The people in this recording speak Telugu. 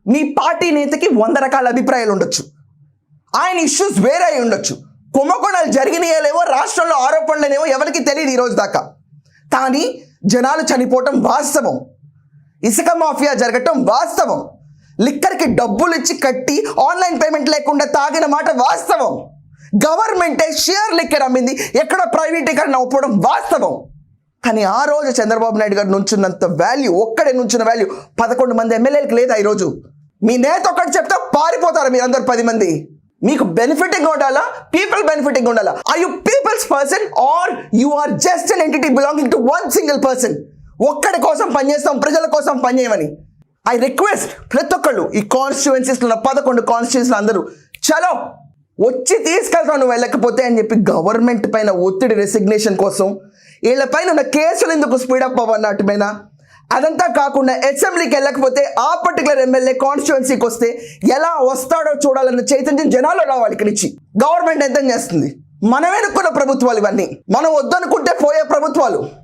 మీ పార్టీ నేతకి 100 రకాల అభిప్రాయాలు ఉండొచ్చు, ఆయన ఇష్యూస్ వేరే అయి ఉండొచ్చు, కుంభకోణాలు జరిగినాయేమో, రాష్ట్రంలో ఆరోపణలేనేమో ఎవరికి తెలియదు ఈ రోజు దాకా. కానీ జనాలు చనిపోవటం వాస్తవం, ఇసుక మాఫియా జరగటం వాస్తవం, లిక్కర్కి డబ్బులు ఇచ్చి కట్టి ఆన్లైన్ పేమెంట్ లేకుండా తాగిన మాట వాస్తవం, గవర్నమెంటే షేర్ లిక్కర్ అమ్మింది, ఎక్కడ ప్రైవేటీకరణ అవ్వడం వాస్తవం. కానీ ఆ రోజు చంద్రబాబు నాయుడు గారు నుంచున్నంత వాల్యూ, ఒక్కడే నుంచిన వాల్యూ 11 మంది ఎమ్మెల్యేలకు లేదా. ఈరోజు మీ నేత ఒక్కటి చెప్తే పారిపోతారు మీరందరూ 10 మంది. మీకు బెనిఫిటింగ్ ఉండాలా, పీపుల్ బెనిఫిటింగ్ ఉండాలా? Are you peoples person are you are just an entity belonging to one single person? ఒక్కడి కోసం పనిచేస్తాం, ప్రజల కోసం పనిచేయమని. ఐ రిక్వెస్ట్ ప్రతి ఒక్కళ్ళు ఈ కాన్స్టిట్యుయెన్సీస్లో ఉన్న 11 కాన్స్టిట్యుయెన్సీలు అందరూ చలో వచ్చి తీసుకెళ్తావు నువ్వు వెళ్ళకపోతే అని చెప్పి గవర్నమెంట్ పైన ఒత్తిడి, రెసిగ్నేషన్ కోసం, వీళ్ళ పైన ఉన్న కేసులు ఎందుకు స్పీడప్ అవ్వన్నట్టు పైన, అదంతా కాకుండా అసెంబ్లీకి వెళ్ళకపోతే ఆ పర్టికులర్ ఎమ్మెల్యే కాన్స్టిట్యుయెన్సీకి వస్తే ఎలా వస్తాడో చూడాలన్న చైతన్యం జనాలు రావాలి. ఇక్కడి నుంచి గవర్నమెంట్ ఎంత చేస్తుంది? మనం ఎన్నుకున్న ప్రభుత్వాలు ఇవన్నీ, మనం వద్దనుకుంటే పోయే ప్రభుత్వాలు.